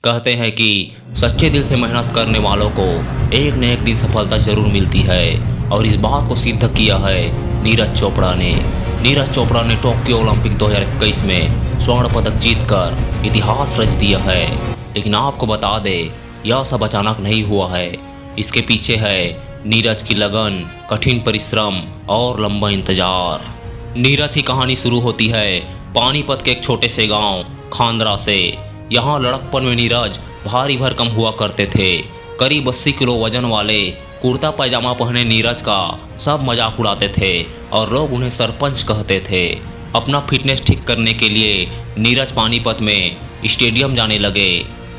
कहते हैं कि सच्चे दिल से मेहनत करने वालों को एक न एक दिन सफलता जरूर मिलती है और इस बात को सिद्ध किया है नीरज चोपड़ा ने। नीरज चोपड़ा ने टोक्यो ओलंपिक 2021 में स्वर्ण पदक जीतकर इतिहास रच दिया है। लेकिन आपको बता दें, यह सब अचानक नहीं हुआ है। इसके पीछे है नीरज की लगन, कठिन परिश्रम और लंबा इंतजार। नीरज की कहानी शुरू होती है पानीपत के एक छोटे से गांव खांदरा से। यहाँ लड़कपन में नीरज भारी भरकम हुआ करते थे। करीब 80 किलो वजन वाले कुर्ता पैजामा पहने नीरज का सब मजाक उड़ाते थे और लोग उन्हें सरपंच कहते थे। अपना फिटनेस ठीक करने के लिए नीरज पानीपत में स्टेडियम जाने लगे।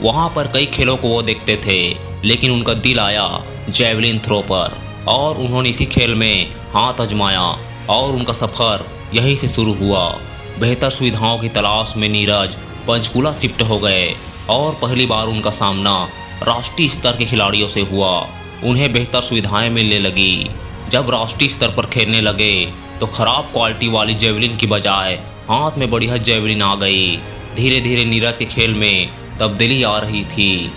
वहाँ पर कई खेलों को वो देखते थे, लेकिन उनका दिल आया जैवलिन थ्रो पर और उन्होंने इसी खेल में हाथ आजमाया और उनका सफ़र यहीं से शुरू हुआ। बेहतर सुविधाओं की तलाश में नीरज पंचकुला शिफ्ट हो गए और पहली बार उनका सामना राष्ट्रीय स्तर के खिलाड़ियों से हुआ। उन्हें बेहतर सुविधाएं मिलने लगी। जब राष्ट्रीय स्तर पर खेलने लगे तो खराब क्वालिटी वाली जेवलिन की बजाय हाथ में बढ़िया जेवलिन आ गई। धीरे धीरे नीरज के खेल में तब्दीली आ रही थी।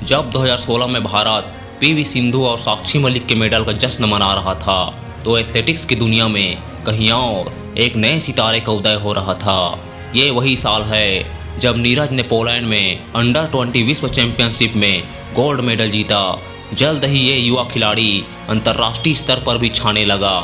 जब 2016 में भारत पीवी सिंधु और साक्षी मलिक के मेडल का जश्न मना रहा था, तो एथलेटिक्स की दुनिया में कहीं और एक नए सितारे का उदय हो रहा था। ये वही साल है जब नीरज ने पोलैंड में अंडर 20 विश्व चैंपियनशिप में गोल्ड मेडल जीता। जल्द ही ये युवा खिलाड़ी अंतर्राष्ट्रीय स्तर पर भी छाने लगा।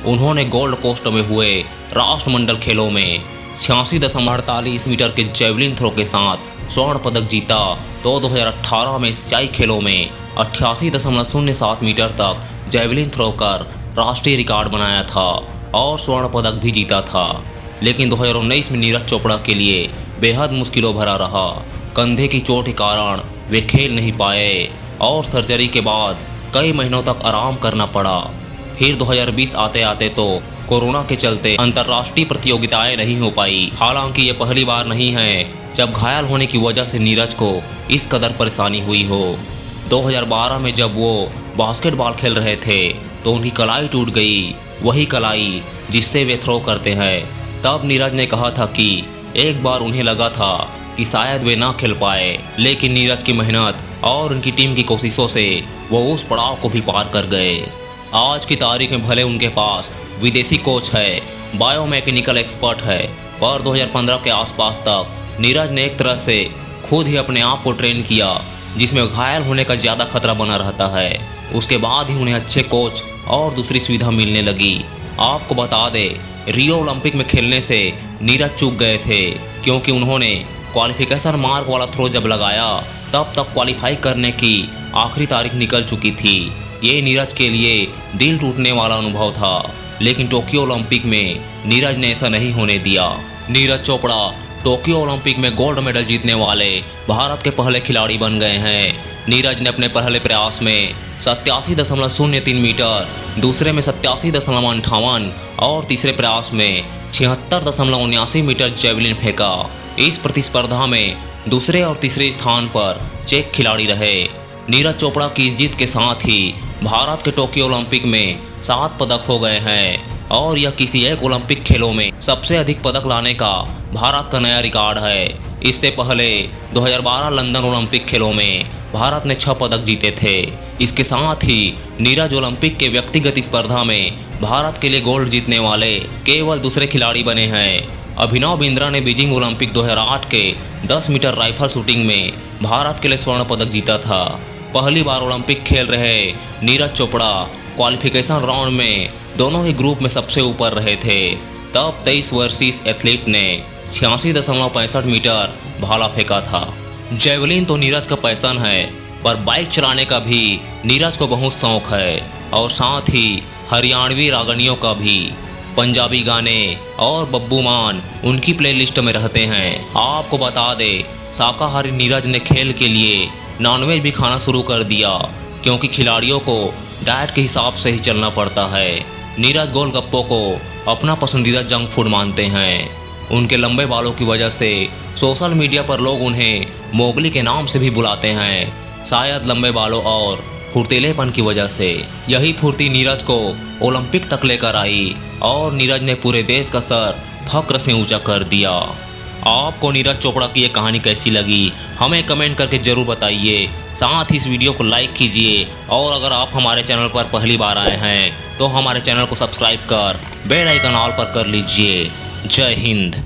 उन्होंने गोल्ड कोस्ट में हुए राष्ट्रमंडल खेलों में 86.48 मीटर के जेवलिन थ्रो के साथ स्वर्ण पदक जीता। तो 2018 में एशियाई खेलों में 88.07 मीटर तक जेवलिन थ्रो कर राष्ट्रीय रिकॉर्ड बनाया था और स्वर्ण पदक भी जीता था। लेकिन 2019 में नीरज चोपड़ा के लिए बेहद मुश्किलों भरा रहा। कंधे की चोट के कारण वे खेल नहीं पाए और सर्जरी के बाद कई महीनों तक आराम करना पड़ा। फिर 2020 आते आते तो कोरोना के चलते अंतर्राष्ट्रीय प्रतियोगिताएं नहीं हो पाई। हालांकि ये पहली बार नहीं है जब घायल होने की वजह से नीरज को इस कदर परेशानी हुई हो। 2012 में जब वो बास्केटबॉल खेल रहे थे तो उनकी कलाई टूट गई, वही कलाई जिससे वे थ्रो करते हैं। तब नीरज ने कहा था कि एक बार उन्हें लगा था कि शायद वे ना खेल पाए, लेकिन नीरज की मेहनत और उनकी टीम की कोशिशों से वो उस पड़ाव को भी पार कर गए। आज की तारीख में भले उनके पास विदेशी कोच है, बायोमैकेनिकल एक्सपर्ट है, पर 2015 के आसपास तक नीरज ने एक तरह से खुद ही अपने आप को ट्रेन किया, जिसमें घायल होने का ज़्यादा खतरा बना रहता है। उसके बाद ही उन्हें अच्छे कोच और दूसरी सुविधा मिलने लगी। आपको बता दें, रियो ओलंपिक में खेलने से नीरज चूक गए थे, क्योंकि उन्होंने क्वालिफिकेशन मार्क वाला थ्रो जब लगाया तब तक क्वालिफाई करने की आखिरी तारीख निकल चुकी थी। ये नीरज के लिए दिल टूटने वाला अनुभव था, लेकिन टोक्यो ओलंपिक में नीरज ने ऐसा नहीं होने दिया। नीरज चोपड़ा टोक्यो ओलंपिक में गोल्ड मेडल जीतने वाले भारत के पहले खिलाड़ी बन गए हैं। नीरज ने अपने पहले प्रयास में 87.03 मीटर, दूसरे में 87.58 और तीसरे प्रयास में 76.79 मीटर जेवलिन फेंका। इस प्रतिस्पर्धा में दूसरे और तीसरे स्थान पर चेक खिलाड़ी रहे। नीरज चोपड़ा की इस जीत के साथ ही भारत के टोक्यो ओलंपिक में 7 पदक हो गए हैं और यह किसी एक ओलंपिक खेलों में सबसे अधिक पदक लाने का भारत का नया रिकॉर्ड है। इससे पहले 2012 लंदन ओलंपिक खेलों में भारत ने 6 पदक जीते थे। इसके साथ ही नीरज ओलंपिक के व्यक्तिगत स्पर्धा में भारत के लिए गोल्ड जीतने वाले केवल दूसरे खिलाड़ी बने हैं। अभिनव बिंद्रा ने बीजिंग ओलंपिक 2008 के 10 मीटर राइफल शूटिंग में भारत के लिए स्वर्ण पदक जीता था। पहली बार ओलंपिक खेल रहे नीरज चोपड़ा क्वालिफिकेशन राउंड में दोनों ही ग्रुप में सबसे ऊपर रहे थे। तब 23 वर्षीय एथलीट ने 86.65 मीटर भाला फेंका था। जेवलिन तो नीरज का पैशन है, पर बाइक चलाने का भी नीरज को बहुत शौक है और साथ ही हरियाणवी रागनियों का भी। पंजाबी गाने और बब्बू मान उनकी प्लेलिस्ट में रहते हैं। आपको बता दें, शाकाहारी नीरज ने खेल के लिए नॉनवेज भी खाना शुरू कर दिया, क्योंकि खिलाड़ियों को डाइट के हिसाब से ही चलना पड़ता है। नीरज गोलगप्पों को अपना पसंदीदा जंक फूड मानते हैं। उनके लंबे बालों की वजह से सोशल मीडिया पर लोग उन्हें मोगली के नाम से भी बुलाते हैं, शायद लंबे बालों और फुर्तीलेपन की वजह से। यही फुर्ती नीरज को ओलंपिक तक लेकर आई और नीरज ने पूरे देश का सर फक्र से ऊंचा कर दिया। आपको नीरज चोपड़ा की ये कहानी कैसी लगी हमें कमेंट करके ज़रूर बताइए। साथ ही इस वीडियो को लाइक कीजिए और अगर आप हमारे चैनल पर पहली बार आए हैं तो हमारे चैनल को सब्सक्राइब कर बेल आइकन ऑल पर कर लीजिए। जय हिंद।